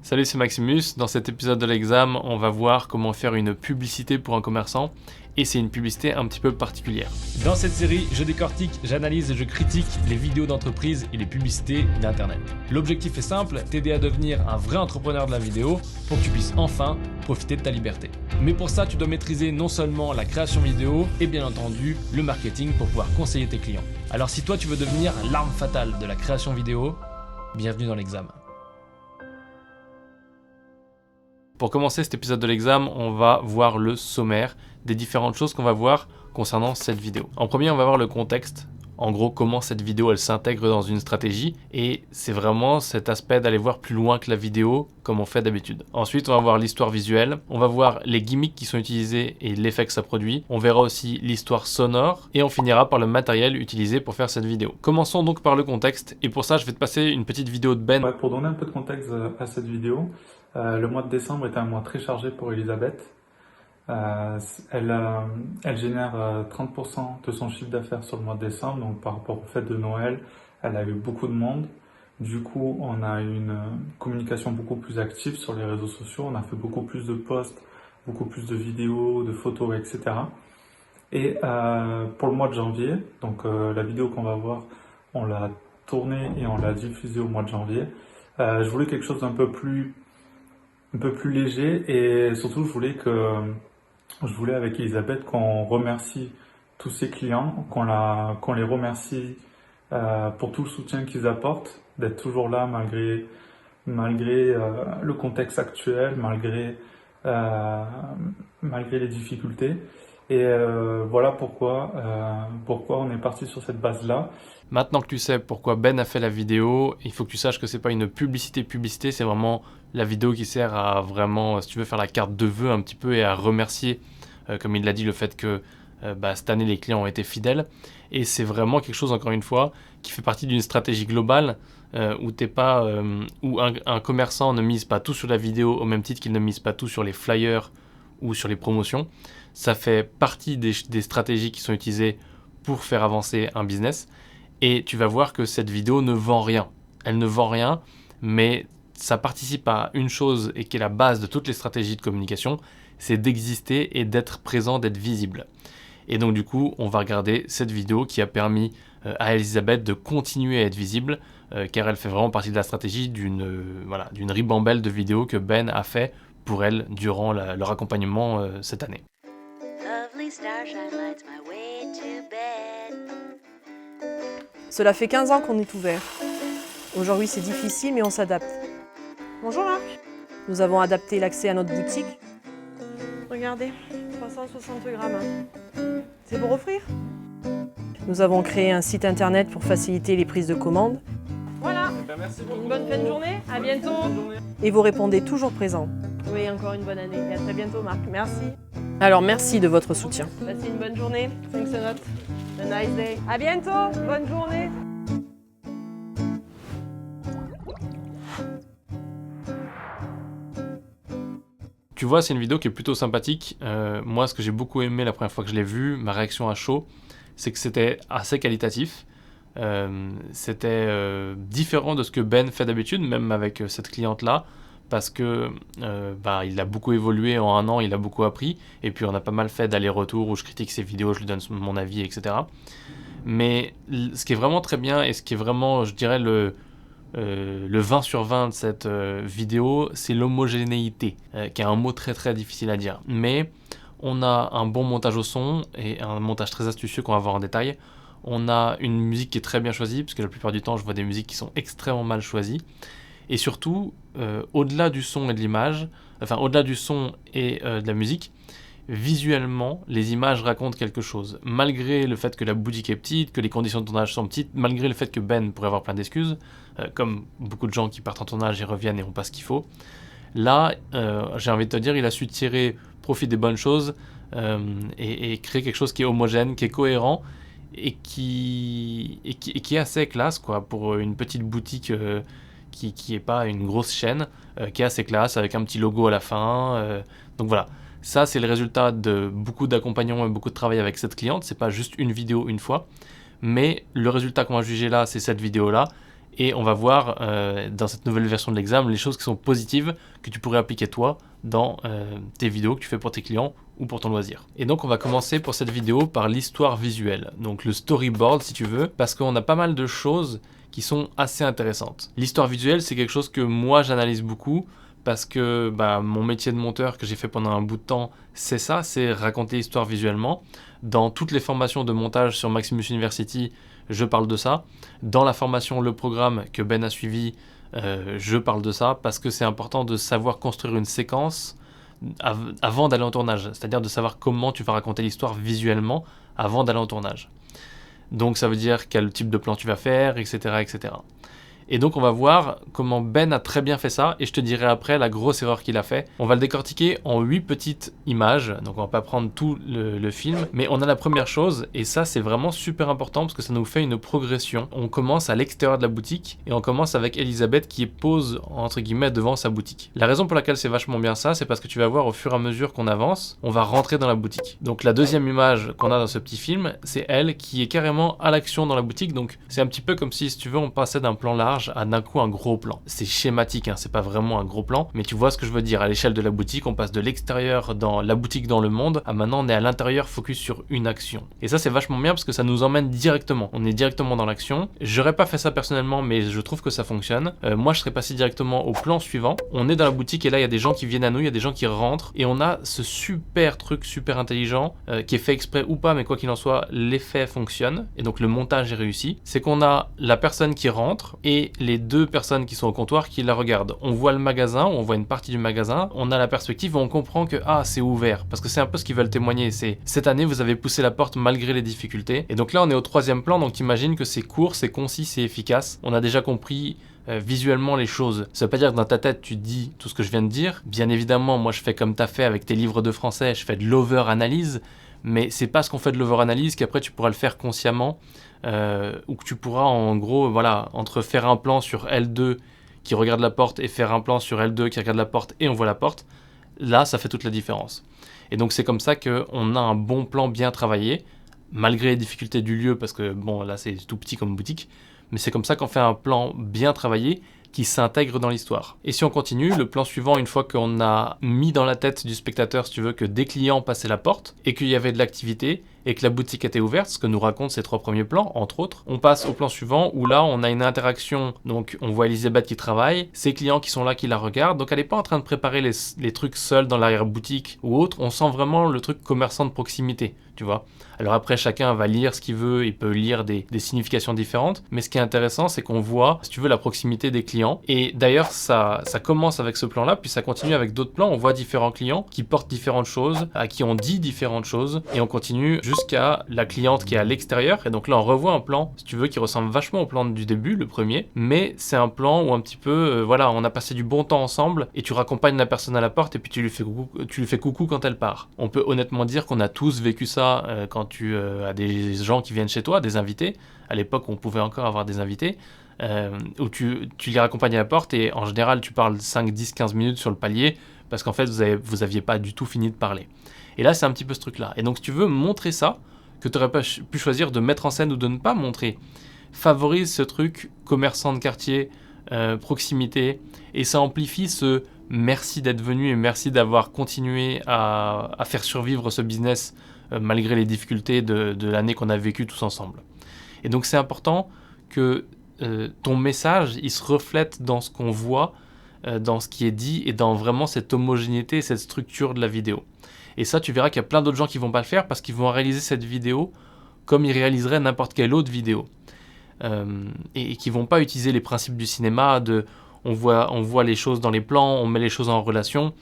Salut, c'est Maximus. Dans cet épisode de l'examen, on va voir comment faire une publicité pour un commerçant. Et c'est une publicité un petit peu particulière. Dans cette série, je décortique, j'analyse et je critique les vidéos d'entreprise et les publicités d'Internet. L'objectif est simple, t'aider à devenir un vrai entrepreneur de la vidéo pour que tu puisses enfin profiter de ta liberté. Mais pour ça, tu dois maîtriser non seulement la création vidéo et bien entendu le marketing pour pouvoir conseiller tes clients. Alors si toi tu veux devenir l'arme fatale de la création vidéo, bienvenue dans l'examen. Pour commencer cet épisode de l'examen, on va voir le sommaire des différentes choses qu'on va voir concernant cette vidéo. En premier, on va voir le contexte. En gros, comment cette vidéo elle s'intègre dans une stratégie, et c'est vraiment cet aspect d'aller voir plus loin que la vidéo comme on fait d'habitude. Ensuite, on va voir l'histoire visuelle, on va voir les gimmicks qui sont utilisés et l'effet que ça produit, on verra aussi l'histoire sonore et on finira par le matériel utilisé pour faire cette vidéo. Commençons donc par le contexte, et pour ça je vais te passer une petite vidéo de Ben. Ouais, pour donner un peu de contexte à cette vidéo, le mois de décembre était un mois très chargé pour Elisabeth. Elle génère 30% de son chiffre d'affaires sur le mois de décembre, donc par rapport aux fêtes de Noël, elle a eu beaucoup de monde. Du coup, on a eu une communication beaucoup plus active sur les réseaux sociaux, on a fait beaucoup plus de posts, beaucoup plus de vidéos, de photos, etc. Et pour le mois de janvier, donc la vidéo qu'on va voir, on l'a tournée et on l'a diffusée au mois de janvier. Je voulais quelque chose d'un peu plus léger, et surtout je voulais avec Elisabeth qu'on remercie tous ses clients, qu'on les remercie pour tout le soutien qu'ils apportent, d'être toujours là malgré le contexte actuel, malgré les difficultés. Et voilà pourquoi on est parti sur cette base-là. Maintenant que tu sais pourquoi Ben a fait la vidéo, il faut que tu saches que c'est pas une publicité, c'est vraiment la vidéo qui sert à vraiment, si tu veux, faire la carte de vœux un petit peu et à remercier, comme il l'a dit, le fait que cette année les clients ont été fidèles. Et c'est vraiment quelque chose, encore une fois, qui fait partie d'une stratégie globale où un commerçant ne mise pas tout sur la vidéo au même titre qu'il ne mise pas tout sur les flyers ou sur les promotions. Ça fait partie des stratégies qui sont utilisées pour faire avancer un business. Et tu vas voir que cette vidéo ne vend rien. Elle ne vend rien, mais ça participe à une chose et qui est la base de toutes les stratégies de communication, c'est d'exister et d'être présent, d'être visible. Et donc du coup, on va regarder cette vidéo qui a permis à Elisabeth de continuer à être visible, car elle fait vraiment partie de la stratégie d'une ribambelle de vidéos que Ben a fait pour elle durant leur accompagnement cette année. Cela fait 15 ans qu'on est ouvert. Aujourd'hui, c'est difficile, mais on s'adapte. Bonjour Marc. Nous avons adapté l'accès à notre boutique. Regardez, 360 grammes. C'est pour offrir. Nous avons créé un site internet pour faciliter les prises de commandes. Voilà. Merci beaucoup. Une bonne fin de journée. À bientôt. Et vous répondez toujours présent. Oui, encore une bonne année. Et à très bientôt Marc. Merci. Alors merci de votre soutien. Passez une bonne journée. Thanks a lot. A nice day. À bientôt. Bonne journée. Tu vois, c'est une vidéo qui est plutôt sympathique. Moi, ce que j'ai beaucoup aimé la première fois que je l'ai vue, ma réaction à chaud, c'est que c'était assez qualitatif. C'était différent de ce que Ben fait d'habitude, même avec cette cliente-là, parce que il a beaucoup évolué en un an, il a beaucoup appris, et puis on a pas mal fait d'allers-retours où je critique ses vidéos, je lui donne mon avis, etc. Mais ce qui est vraiment très bien, et ce qui est vraiment, je dirais, le 20 sur 20 de cette vidéo, c'est l'homogénéité, qui est un mot très très difficile à dire. Mais on a un bon montage au son, et un montage très astucieux qu'on va voir en détail. On a une musique qui est très bien choisie, parce que la plupart du temps, je vois des musiques qui sont extrêmement mal choisies. Et surtout, au-delà du son et de l'image, au-delà du son et de la musique, visuellement, les images racontent quelque chose. Malgré le fait que la boutique est petite, que les conditions de tournage sont petites, malgré le fait que Ben pourrait avoir plein d'excuses, comme beaucoup de gens qui partent en tournage et reviennent et n'ont pas ce qu'il faut, là, j'ai envie de te dire, il a su tirer profit des bonnes choses et créer quelque chose qui est homogène, qui est cohérent et qui est assez classe, quoi, pour une petite boutique qui est pas une grosse chaîne, qui est assez classe, avec un petit logo à la fin. Donc voilà, ça c'est le résultat de beaucoup d'accompagnement et beaucoup de travail avec cette cliente. C'est pas juste une vidéo une fois, mais le résultat qu'on va juger là, c'est cette vidéo là, et on va voir dans cette nouvelle version de l'examen les choses qui sont positives que tu pourrais appliquer toi dans tes vidéos que tu fais pour tes clients ou pour ton loisir. Et donc on va commencer pour cette vidéo par l'histoire visuelle, donc le storyboard si tu veux, parce qu'on a pas mal de choses qui sont assez intéressantes. L'histoire visuelle, c'est quelque chose que moi j'analyse beaucoup, parce que mon métier de monteur que j'ai fait pendant un bout de temps, c'est ça, c'est raconter l'histoire visuellement. Dans toutes les formations de montage sur Maximus University, je parle de ça. Dans la formation Le Programme que Ben a suivi, je parle de ça, parce que c'est important de savoir construire une séquence avant d'aller en tournage, c'est-à-dire de savoir comment tu vas raconter l'histoire visuellement avant d'aller en tournage. Donc ça veut dire quel type de plan tu vas faire, etc., etc. Et donc on va voir comment Ben a très bien fait ça, et je te dirai après la grosse erreur qu'il a fait. On va le décortiquer en 8 petites images, donc on va pas prendre tout le film, mais on a la première chose, et ça c'est vraiment super important parce que ça nous fait une progression. On commence à l'extérieur de la boutique, et on commence avec Elisabeth qui pose entre guillemets devant sa boutique. La raison pour laquelle c'est vachement bien ça, c'est parce que tu vas voir au fur et à mesure qu'on avance, on va rentrer dans la boutique. Donc la deuxième image qu'on a dans ce petit film, c'est elle qui est carrément à l'action dans la boutique, donc c'est un petit peu comme si tu veux on passait d'un plan large à d'un coup un gros plan. C'est schématique, hein, c'est pas vraiment un gros plan, mais tu vois ce que je veux dire. À l'échelle de la boutique, on passe de l'extérieur dans la boutique dans le monde, à maintenant on est à l'intérieur focus sur une action. Et ça c'est vachement bien parce que ça nous emmène directement. On est directement dans l'action. J'aurais pas fait ça personnellement, mais je trouve que ça fonctionne. Moi je serais passé directement au plan suivant. On est dans la boutique et là il y a des gens qui viennent à nous, il y a des gens qui rentrent et on a ce super truc super intelligent qui est fait exprès ou pas, mais quoi qu'il en soit, l'effet fonctionne et donc le montage est réussi. C'est qu'on a la personne qui rentre et les deux personnes qui sont au comptoir qui la regardent. On voit le magasin, on voit une partie du magasin, on a la perspective et on comprend que c'est ouvert, parce que c'est un peu ce qu'ils veulent témoigner, c'est cette année vous avez poussé la porte malgré les difficultés. Et donc là on est au troisième plan, donc imagine que c'est court, c'est concis, c'est efficace. On a déjà compris visuellement les choses. Ça veut pas dire que dans ta tête tu dis tout ce que je viens de dire. Bien évidemment, moi je fais comme tu as fait avec tes livres de français, je fais de l'over-analyse, mais c'est pas ce qu'on fait de l'over-analyse qu'après tu pourras le faire consciemment. Ou que tu pourras en gros entre faire un plan sur L2 qui regarde la porte et faire un plan sur L2 qui regarde la porte et on voit la porte, là ça fait toute la différence. Et donc c'est comme ça qu'on a un bon plan bien travaillé malgré les difficultés du lieu, parce que bon là c'est tout petit comme boutique, mais c'est comme ça qu'on fait un plan bien travaillé qui s'intègre dans l'histoire. Et si on continue, le plan suivant, une fois qu'on a mis dans la tête du spectateur, si tu veux, que des clients passaient la porte et qu'il y avait de l'activité et que la boutique était ouverte, ce que nous racontent ces 3 premiers plans, entre autres, on passe au plan suivant où là, on a une interaction. Donc, on voit Elisabeth qui travaille, ses clients qui sont là, qui la regardent. Donc, elle n'est pas en train de préparer les trucs seuls dans l'arrière-boutique ou autre. On sent vraiment le truc commerçant de proximité, tu vois. Alors après, chacun va lire ce qu'il veut, il peut lire des significations différentes. Mais ce qui est intéressant, c'est qu'on voit, si tu veux, la proximité des clients. Et d'ailleurs, ça commence avec ce plan-là, puis ça continue avec d'autres plans. On voit différents clients qui portent différentes choses, à qui on dit différentes choses. Et on continue jusqu'à la cliente qui est à l'extérieur. Et donc là, on revoit un plan, si tu veux, qui ressemble vachement au plan du début, le premier. Mais c'est un plan où un petit peu, on a passé du bon temps ensemble et tu raccompagnes la personne à la porte et puis tu lui fais coucou quand elle part. On peut honnêtement dire qu'on a tous vécu ça quand tu as des gens qui viennent chez toi, des invités. À l'époque, on pouvait encore avoir des invités. Où tu les raccompagnes à la porte et en général, tu parles 5, 10, 15 minutes sur le palier parce qu'en fait, vous aviez pas du tout fini de parler. Et là, c'est un petit peu ce truc-là. Et donc, si tu veux montrer ça, que tu aurais pas pu choisir de mettre en scène ou de ne pas montrer, favorise ce truc commerçant de quartier, proximité, et ça amplifie ce merci d'être venu et merci d'avoir continué à faire survivre ce business malgré les difficultés de l'année qu'on a vécue tous ensemble. Et donc, c'est important que ton message, il se reflète dans ce qu'on voit, dans ce qui est dit et dans vraiment cette homogénéité, cette structure de la vidéo. Et ça, tu verras qu'il y a plein d'autres gens qui vont pas le faire parce qu'ils vont réaliser cette vidéo comme ils réaliseraient n'importe quelle autre vidéo. Et qui vont pas utiliser les principes du cinéma on voit les choses dans les plans, on met les choses en relation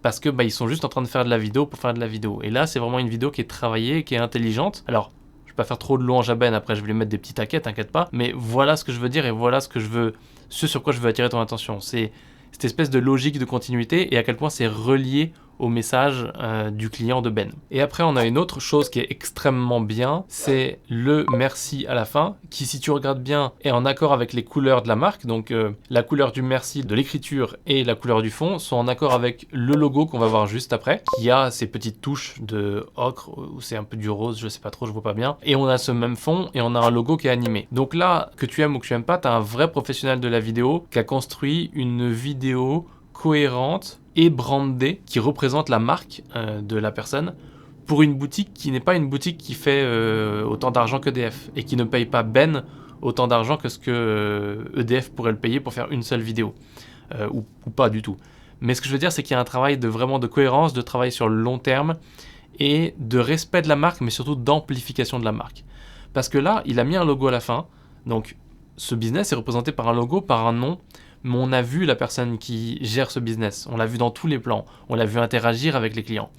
parce que ils sont juste en train de faire de la vidéo pour faire de la vidéo. Et là, c'est vraiment une vidéo qui est travaillée, qui est intelligente. Alors, je vais pas faire trop de louange à Ben, après je vais lui mettre des petits taquets, t'inquiète pas. Mais voilà ce que je veux dire et voilà ce sur quoi je veux attirer ton attention. C'est cette espèce de logique de continuité et à quel point c'est relié au message du client de Ben. Et après, on a une autre chose qui est extrêmement bien, c'est le merci à la fin, qui, si tu regardes bien, est en accord avec les couleurs de la marque. Donc la couleur du merci de l'écriture et la couleur du fond sont en accord avec le logo qu'on va voir juste après, qui a ces petites touches de ocre, ou c'est un peu du rose, je sais pas trop, je vois pas bien. Et on a ce même fond et on a un logo qui est animé. Donc là, que tu aimes ou que tu aimes pas, tu as un vrai professionnel de la vidéo qui a construit une vidéo cohérente et brandée qui représente la marque de la personne pour une boutique qui n'est pas une boutique qui fait autant d'argent qu'EDF et qui ne paye pas Ben autant d'argent que ce que EDF pourrait le payer pour faire une seule vidéo ou pas du tout. Mais ce que je veux dire, c'est qu'il y a un travail vraiment de cohérence, de travail sur le long terme et de respect de la marque, mais surtout d'amplification de la marque. Parce que là, il a mis un logo à la fin, donc ce business est représenté par un logo, par un nom, mais on a vu la personne qui gère ce business, on l'a vu dans tous les plans, on l'a vu interagir avec les clients.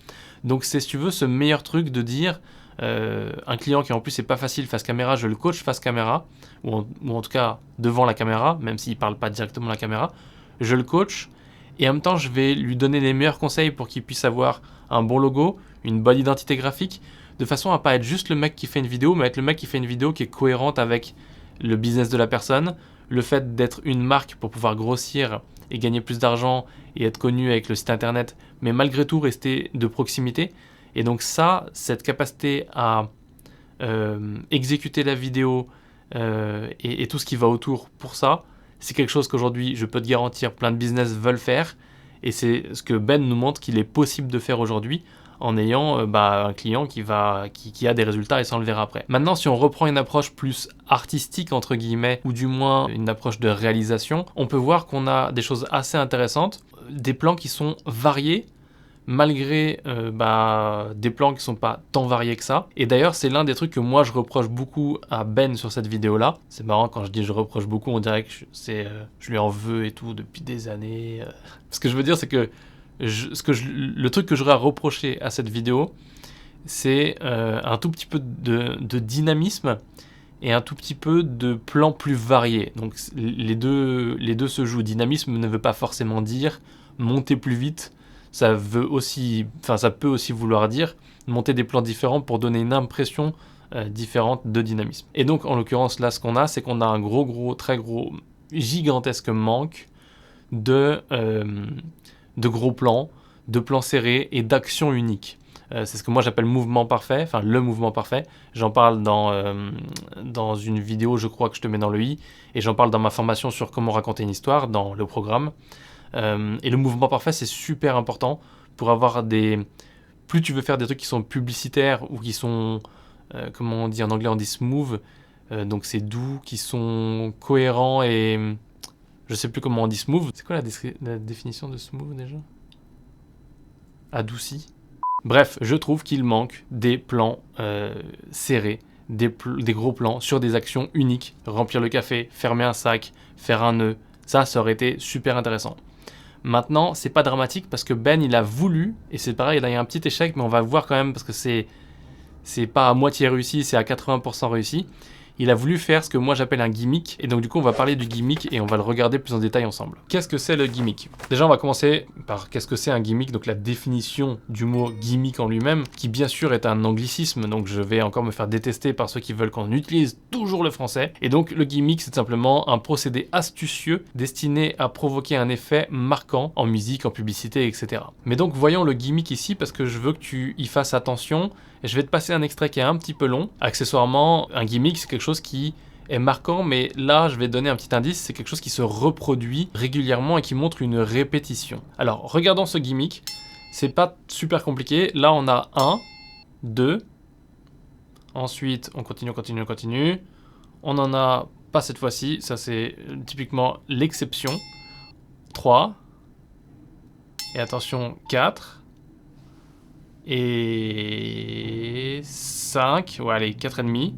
Donc c'est, si tu veux, ce meilleur truc de dire un client qui en plus c'est pas facile face caméra, je le coach face caméra, ou en tout cas devant la caméra, même s'il parle pas directement à la caméra, je le coach et en même temps je vais lui donner les meilleurs conseils pour qu'il puisse avoir un bon logo, une bonne identité graphique, de façon à pas être juste le mec qui fait une vidéo, mais être le mec qui fait une vidéo qui est cohérente avec le business de la personne, le fait d'être une marque pour pouvoir grossir et gagner plus d'argent et être connu avec le site internet, mais malgré tout rester de proximité. Et donc ça, cette capacité à exécuter la vidéo et tout ce qui va autour pour ça, c'est quelque chose qu'aujourd'hui, je peux te garantir, plein de business veulent faire. Et c'est ce que Ben nous montre qu'il est possible de faire aujourd'hui en ayant un client qui a des résultats et ça on le verra après. Maintenant, si on reprend une approche plus artistique entre guillemets, ou du moins une approche de réalisation, on peut voir qu'on a des choses assez intéressantes, des plans qui sont variés, malgré des plans qui sont pas tant variés que ça. Et d'ailleurs, c'est l'un des trucs que moi je reproche beaucoup à Ben sur cette vidéo-là. C'est marrant, quand je dis je reproche beaucoup, on dirait que je lui en veux et tout depuis des années. Ce que je veux dire, c'est que le truc que j'aurais à reprocher à cette vidéo, c'est un tout petit peu de dynamisme et un tout petit peu de plans plus variés. Donc les deux se jouent. Dynamisme ne veut pas forcément dire monter plus vite. Ça peut aussi vouloir dire monter des plans différents pour donner une impression différente de dynamisme. Et donc en l'occurrence là, ce qu'on a, c'est qu'on a un très gros, gigantesque manque de gros plans, de plans serrés et d'actions uniques. C'est ce que moi j'appelle mouvement parfait, enfin le mouvement parfait. J'en parle dans une vidéo, je crois que je te mets dans le i, et j'en parle dans ma formation sur comment raconter une histoire, dans le programme. Et le mouvement parfait, c'est super important pour avoir plus tu veux faire des trucs qui sont publicitaires ou qui sont, comment on dit en anglais, on dit smooth, donc c'est doux, qui sont cohérents et... Je sais plus comment on dit smooth. C'est quoi la définition de smooth déjà ? Adouci. Bref, je trouve qu'il manque des plans serrés, des gros plans sur des actions uniques. Remplir le café, fermer un sac, faire un nœud. Ça aurait été super intéressant. Maintenant, c'est pas dramatique parce que Ben, il a voulu, et c'est pareil, là il y a un petit échec, mais on va voir quand même parce que c'est pas à moitié réussi, c'est à 80% réussi. Il a voulu faire ce que moi j'appelle un gimmick, et donc du coup on va parler du gimmick et on va le regarder plus en détail ensemble. Qu'est-ce que c'est le gimmick ? Déjà on va commencer par qu'est-ce que c'est un gimmick, donc la définition du mot gimmick en lui-même, qui bien sûr est un anglicisme, donc je vais encore me faire détester par ceux qui veulent qu'on utilise toujours le français. Et donc le gimmick, c'est simplement un procédé astucieux destiné à provoquer un effet marquant en musique, en publicité, etc. Mais donc voyons le gimmick ici parce que je veux que tu y fasses attention. Je vais te passer un extrait qui est un petit peu long. Accessoirement, un gimmick, c'est quelque chose qui est marquant, mais là, je vais te donner un petit indice, c'est quelque chose qui se reproduit régulièrement et qui montre une répétition. Alors, regardons ce gimmick. C'est pas super compliqué. Là, on a 1, 2. Ensuite, on continue. On n'en a pas cette fois-ci. Ça, c'est typiquement l'exception. 3. Et attention, 4. Et 5, ouais allez, 4,5.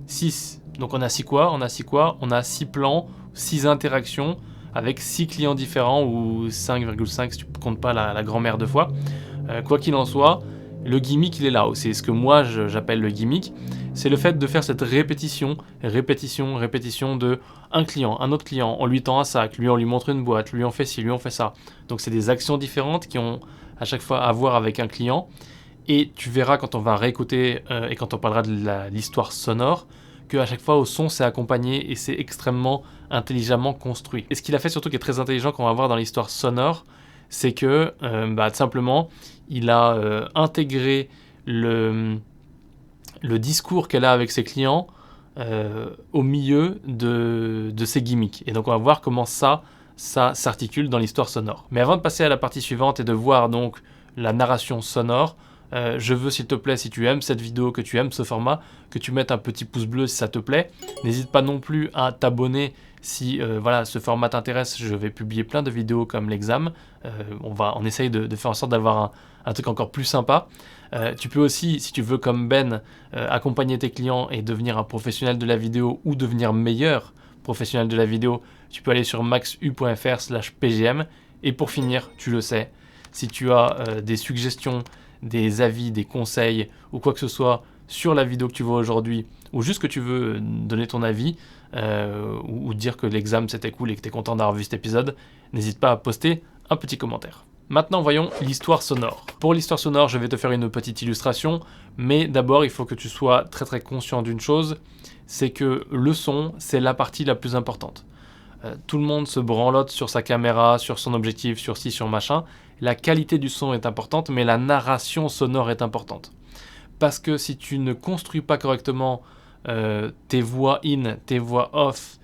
6, donc on a 6 quoi ? On a 6 plans, 6 interactions avec 6 clients différents, ou 5,5 si tu ne comptes pas la grand-mère de fois. Quoi qu'il en soit, le gimmick il est là, c'est ce que moi j'appelle le gimmick, c'est le fait de faire cette répétition de un client, un autre client, on lui tend un sac, lui on lui montre une boîte, lui on fait ci, lui on fait ça. Donc c'est des actions différentes qui ont à chaque fois à voir avec un client, et tu verras quand on va réécouter et quand on parlera de l'histoire sonore, qu'à chaque fois au son c'est accompagné et c'est extrêmement intelligemment construit. Et ce qu'il a fait surtout qui est très intelligent qu'on va voir dans l'histoire sonore, c'est que tout simplement il a intégré le discours qu'elle a avec ses clients au milieu de ses gimmicks. Et donc on va voir comment ça s'articule dans l'histoire sonore. Mais avant de passer à la partie suivante et de voir donc la narration sonore, je veux s'il te plaît, si tu aimes cette vidéo, que tu aimes ce format, que tu mettes un petit pouce bleu si ça te plaît. N'hésite pas non plus à t'abonner si ce format t'intéresse. Je vais publier plein de vidéos comme l'examen. On essaye de faire en sorte d'avoir un truc encore plus sympa. Tu peux aussi, si tu veux comme Ben, accompagner tes clients et devenir un professionnel de la vidéo ou devenir meilleur professionnel de la vidéo, tu peux aller sur maxu.fr/pgm. Et pour finir, tu le sais, si tu as des suggestions, des avis, des conseils ou quoi que ce soit sur la vidéo que tu vois aujourd'hui, ou juste que tu veux donner ton avis ou dire que l'examen c'était cool et que tu es content d'avoir vu cet épisode, n'hésite pas à poster un petit commentaire. Maintenant voyons l'histoire sonore. Pour l'histoire sonore, je vais te faire une petite illustration, mais d'abord il faut que tu sois très très conscient d'une chose, c'est que le son c'est la partie la plus importante. Tout le monde se branlote sur sa caméra, sur son objectif, sur ci, sur machin. La qualité du son est importante, mais la narration sonore est importante. Parce que si tu ne construis pas correctement tes voix in, tes voix off,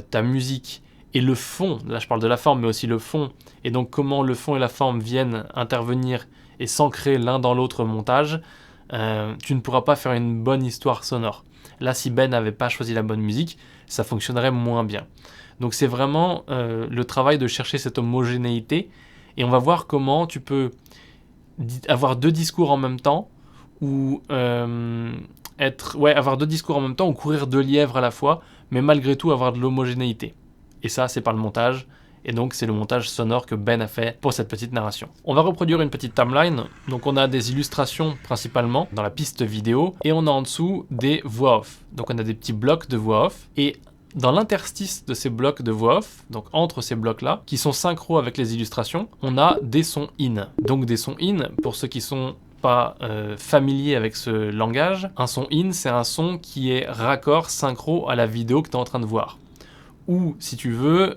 ta musique et le fond, là je parle de la forme, mais aussi le fond, et donc comment le fond et la forme viennent intervenir et s'ancrer l'un dans l'autre montage, tu ne pourras pas faire une bonne histoire sonore. Là, si Ben n'avait pas choisi la bonne musique, ça fonctionnerait moins bien. Donc c'est vraiment le travail de chercher cette homogénéité, et on va voir comment tu peux avoir deux discours en même temps, ou avoir deux discours en même temps, ou courir deux lièvres à la fois, mais malgré tout avoir de l'homogénéité. Et ça, c'est par le montage, et donc c'est le montage sonore que Ben a fait pour cette petite narration. On va reproduire une petite timeline, donc on a des illustrations principalement dans la piste vidéo, et on a en dessous des voix off. Donc on a des petits blocs de voix off, et dans l'interstice de ces blocs de voix off, donc entre ces blocs-là, qui sont synchro avec les illustrations, on a des sons in. Donc des sons in, pour ceux qui sont pas familiers avec ce langage, un son in, c'est un son qui est raccord, synchro à la vidéo que tu es en train de voir. Ou si tu veux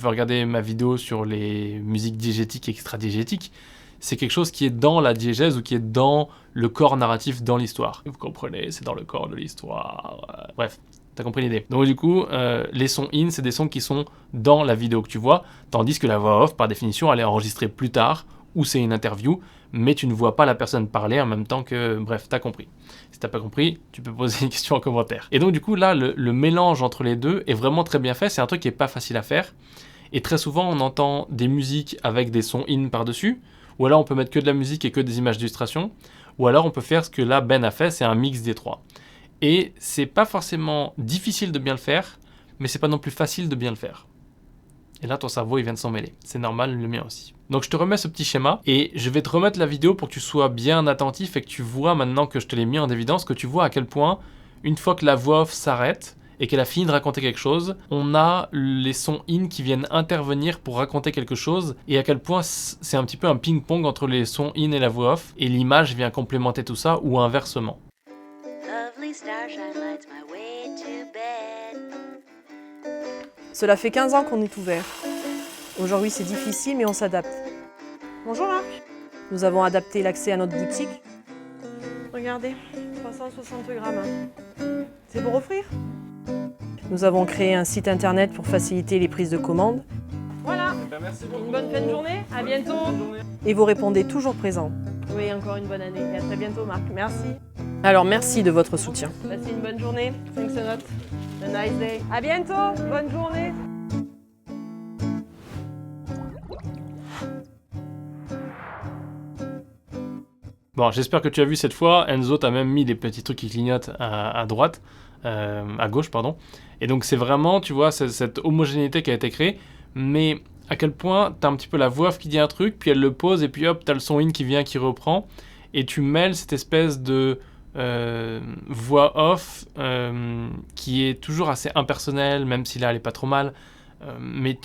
regarder ma vidéo sur les musiques diégétiques et extra-diégétiques, c'est quelque chose qui est dans la diégèse ou qui est dans le corps narratif, dans l'histoire. Vous comprenez, c'est dans le corps de l'histoire. Bref, t'as compris l'idée. Donc du coup, les sons in, c'est des sons qui sont dans la vidéo que tu vois, tandis que la voix off, par définition, elle est enregistrée plus tard, ou c'est une interview, mais tu ne vois pas la personne parler en même temps que... Bref, t'as compris. Si t'as pas compris, tu peux poser une question en commentaire. Et donc du coup, là, le mélange entre les deux est vraiment très bien fait. C'est un truc qui est pas facile à faire. Et très souvent, on entend des musiques avec des sons in par-dessus, ou alors on peut mettre que de la musique et que des images d'illustration, ou alors on peut faire ce que là Ben a fait, c'est un mix des trois. Et c'est pas forcément difficile de bien le faire, mais c'est pas non plus facile de bien le faire. Et là, ton cerveau, il vient de s'en mêler. C'est normal, le mien aussi. Donc, je te remets ce petit schéma et je vais te remettre la vidéo pour que tu sois bien attentif et que tu vois, maintenant que je te l'ai mis en évidence, que tu vois à quel point, une fois que la voix off s'arrête et qu'elle a fini de raconter quelque chose, on a les sons in qui viennent intervenir pour raconter quelque chose, et à quel point c'est un petit peu un ping-pong entre les sons in et la voix off, et l'image vient complémenter tout ça, ou inversement. Cela fait 15 ans qu'on est ouvert. Aujourd'hui, c'est difficile, mais on s'adapte. Bonjour Marc. Nous avons adapté l'accès à notre boutique. Regardez, 360 grammes. C'est pour offrir. Nous avons créé un site internet pour faciliter les prises de commandes. Voilà. Merci beaucoup. Une bonne fin de journée. À bientôt. Et vous répondez toujours présent. Oui, encore une bonne année. Et à très bientôt Marc. Merci. Alors merci de votre soutien. Passez une bonne journée. Thanks a lot. A nice day. À bientôt. Bonne journée. Bon, j'espère que tu as vu cette fois. Enzo t'a même mis des petits trucs qui clignotent à droite, à gauche, pardon. Et donc c'est vraiment, tu vois, cette homogénéité qui a été créée, mais à quel point t'as un petit peu la voix off qui dit un truc, puis elle le pose, et puis hop, t'as le son in qui vient, qui reprend. et tu mêles cette espèce de voix off qui est toujours assez impersonnelle, même si là elle est pas trop mal,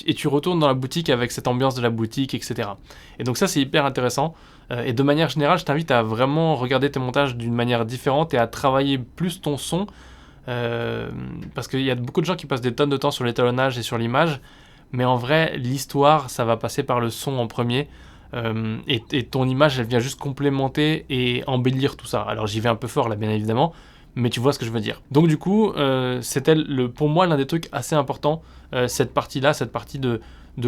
et tu retournes dans la boutique avec cette ambiance de la boutique, etc. Et donc ça c'est hyper intéressant, et de manière générale je t'invite à vraiment regarder tes montages d'une manière différente et à travailler plus ton son, parce qu'il y a beaucoup de gens qui passent des tonnes de temps sur l'étalonnage et sur l'image, mais en vrai l'histoire ça va passer par le son en premier. Et ton image elle vient juste complémenter et embellir tout ça. Alors j'y vais un peu fort là bien évidemment, mais tu vois ce que je veux dire. Donc du coup c'était pour moi l'un des trucs assez importants, cette partie de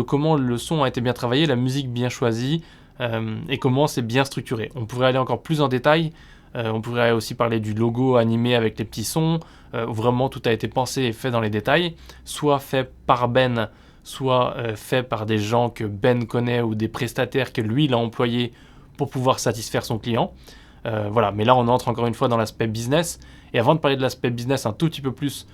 comment le son a été bien travaillé, la musique bien choisie, et comment c'est bien structuré. On pourrait aller encore plus en détail, on pourrait aussi parler du logo animé avec les petits sons, où vraiment tout a été pensé et fait dans les détails, soit fait par Ben, soit fait par des gens que Ben connaît ou des prestataires que lui il a employés pour pouvoir satisfaire son client. Voilà, mais là on entre encore une fois dans l'aspect business, et avant de parler de l'aspect business un tout petit peu plus,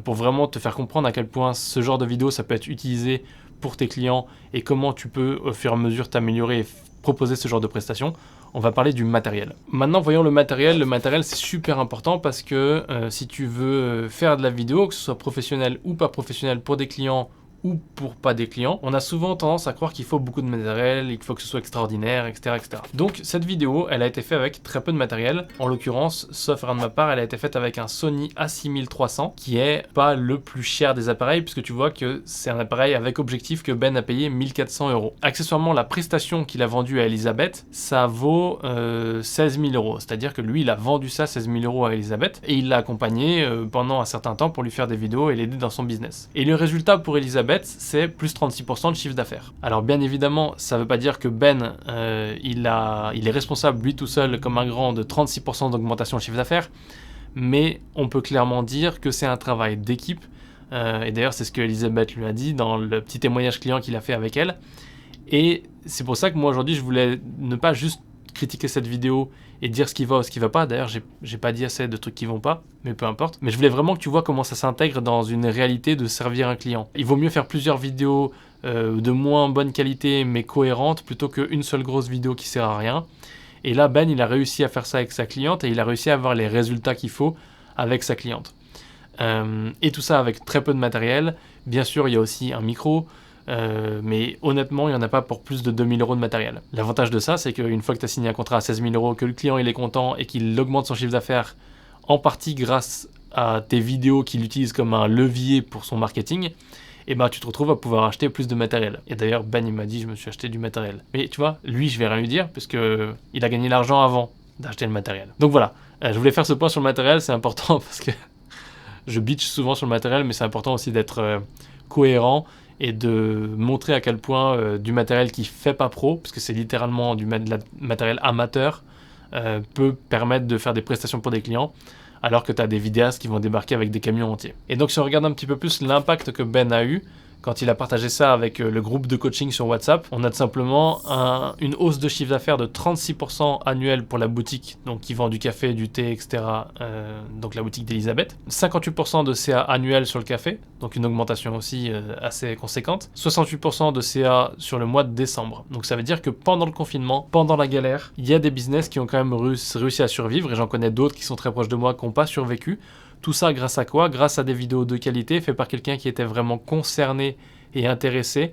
pour vraiment te faire comprendre à quel point ce genre de vidéo ça peut être utilisé pour tes clients et comment tu peux au fur et à mesure t'améliorer et proposer ce genre de prestations, on va parler du matériel. Maintenant voyons le matériel c'est super important parce que si tu veux faire de la vidéo, que ce soit professionnel ou pas professionnel pour des clients ou pour pas des clients, on a souvent tendance à croire qu'il faut beaucoup de matériel, il faut que ce soit extraordinaire, etc., etc. Donc cette vidéo, elle a été faite avec très peu de matériel. En l'occurrence, sauf erreur de ma part, elle a été faite avec un Sony A6300, qui est pas le plus cher des appareils, puisque tu vois que c'est un appareil avec objectif que Ben a payé 1400 €. Accessoirement, la prestation qu'il a vendue à Elisabeth, ça vaut 16 000 €. C'est-à-dire que lui, il a vendu ça 16 000 € à Elisabeth, et il l'a accompagné pendant un certain temps pour lui faire des vidéos et l'aider dans son business. Et le résultat pour Elisabeth, c'est plus 36% de chiffre d'affaires. Alors bien évidemment, ça ne veut pas dire que Ben, il est responsable lui tout seul comme un grand de 36% d'augmentation de chiffre d'affaires, mais on peut clairement dire que c'est un travail d'équipe, et d'ailleurs c'est ce que Elisabeth lui a dit dans le petit témoignage client qu'il a fait avec elle, et c'est pour ça que moi aujourd'hui je voulais ne pas juste critiquer cette vidéo et dire ce qui va ou ce qui va pas. D'ailleurs, j'ai pas dit assez de trucs qui vont pas, mais peu importe. Mais je voulais vraiment que tu vois comment ça s'intègre dans une réalité de servir un client. Il vaut mieux faire plusieurs vidéos de moins bonne qualité mais cohérentes plutôt qu'une seule grosse vidéo qui sert à rien. Et là, Ben, il a réussi à faire ça avec sa cliente et il a réussi à avoir les résultats qu'il faut avec sa cliente. Et tout ça avec très peu de matériel. Bien sûr, il y a aussi un micro. Mais honnêtement, il n'y en a pas pour plus de 2 000 € de matériel. L'avantage de ça, c'est qu'une fois que tu as signé un contrat à 16 000 €, que le client il est content et qu'il augmente son chiffre d'affaires, en partie grâce à tes vidéos qu'il utilise comme un levier pour son marketing, et ben tu te retrouves à pouvoir acheter plus de matériel. Et d'ailleurs, Ben il m'a dit, je me suis acheté du matériel. Mais tu vois, lui, je vais rien lui dire, parce que il a gagné l'argent avant d'acheter le matériel. Donc voilà, je voulais faire ce point sur le matériel, c'est important parce que je bitch souvent sur le matériel, mais c'est important aussi d'être cohérent et de montrer à quel point du matériel qui fait pas pro, parce que c'est littéralement du matériel amateur, peut permettre de faire des prestations pour des clients, alors que tu as des vidéastes qui vont débarquer avec des camions entiers. Et donc si on regarde un petit peu plus l'impact que Ben a eu, quand il a partagé ça avec le groupe de coaching sur WhatsApp, on a tout simplement une hausse de chiffre d'affaires de 36% annuel pour la boutique, donc qui vend du café, du thé, etc. Donc la boutique d'Elisabeth. 58% de CA annuel sur le café, donc une augmentation aussi assez conséquente. 68% de CA sur le mois de décembre. Donc ça veut dire que pendant le confinement, pendant la galère, il y a des business qui ont quand même réussi à survivre, et j'en connais d'autres qui sont très proches de moi qui n'ont pas survécu. Tout ça grâce à quoi? Grâce à des vidéos de qualité faites par quelqu'un qui était vraiment concerné et intéressé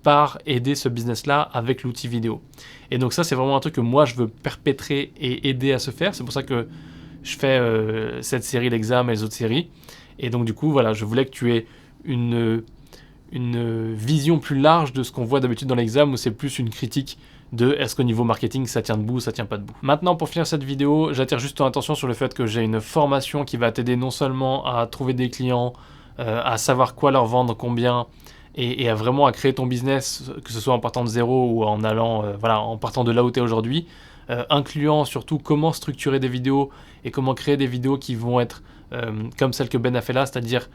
par aider ce business-là avec l'outil vidéo. Et donc ça, c'est vraiment un truc que moi, je veux perpétrer et aider à se faire. C'est pour ça que je fais cette série d'examens et les autres séries. Et donc du coup, voilà, je voulais que tu aies une vision plus large de ce qu'on voit d'habitude dans l'examen, où c'est plus une critique de est-ce qu'au niveau marketing ça tient debout ou ça tient pas debout. Maintenant, pour finir cette vidéo, j'attire juste ton attention sur le fait que j'ai une formation qui va t'aider non seulement à trouver des clients, à savoir quoi leur vendre, combien, et à vraiment à créer ton business, que ce soit en partant de zéro ou en allant, en partant de là où tu es aujourd'hui, incluant surtout comment structurer des vidéos et comment créer des vidéos qui vont être comme celle que Ben a fait là, c'est-à-dire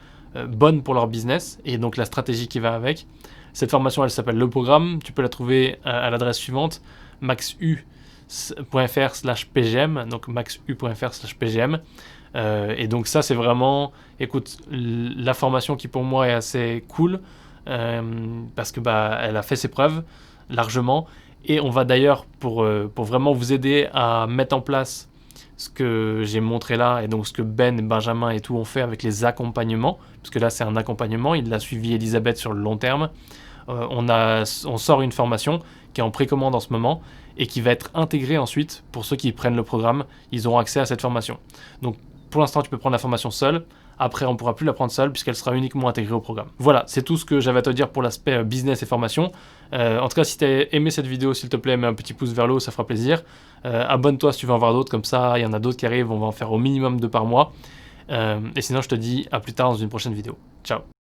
bonnes pour leur business, et donc la stratégie qui va avec. Cette formation, elle s'appelle Le Programme. Tu peux la trouver à l'adresse suivante, maxu.fr/pgm, donc maxu.fr/pgm. Et donc ça, c'est vraiment, écoute, la formation qui pour moi est assez cool, parce que elle a fait ses preuves largement, Et on va d'ailleurs, pour vraiment vous aider à mettre en place ce que j'ai montré là, et donc ce que Ben, Benjamin et tout ont fait avec les accompagnements, parce que là c'est un accompagnement, il a suivi Elisabeth sur le long terme. On sort une formation qui est en précommande en ce moment et qui va être intégrée ensuite pour ceux qui prennent le programme. Ils auront accès à cette formation. Donc pour l'instant, tu peux prendre la formation seule. Après, on ne pourra plus la prendre seule puisqu'elle sera uniquement intégrée au programme. Voilà, c'est tout ce que j'avais à te dire pour l'aspect business et formation. En tout cas, si tu as aimé cette vidéo, s'il te plaît, mets un petit pouce vers le haut, ça fera plaisir. Abonne-toi si tu veux en voir d'autres, comme ça, il y en a d'autres qui arrivent, on va en faire au minimum 2 par mois. Et sinon, je te dis à plus tard dans une prochaine vidéo. Ciao.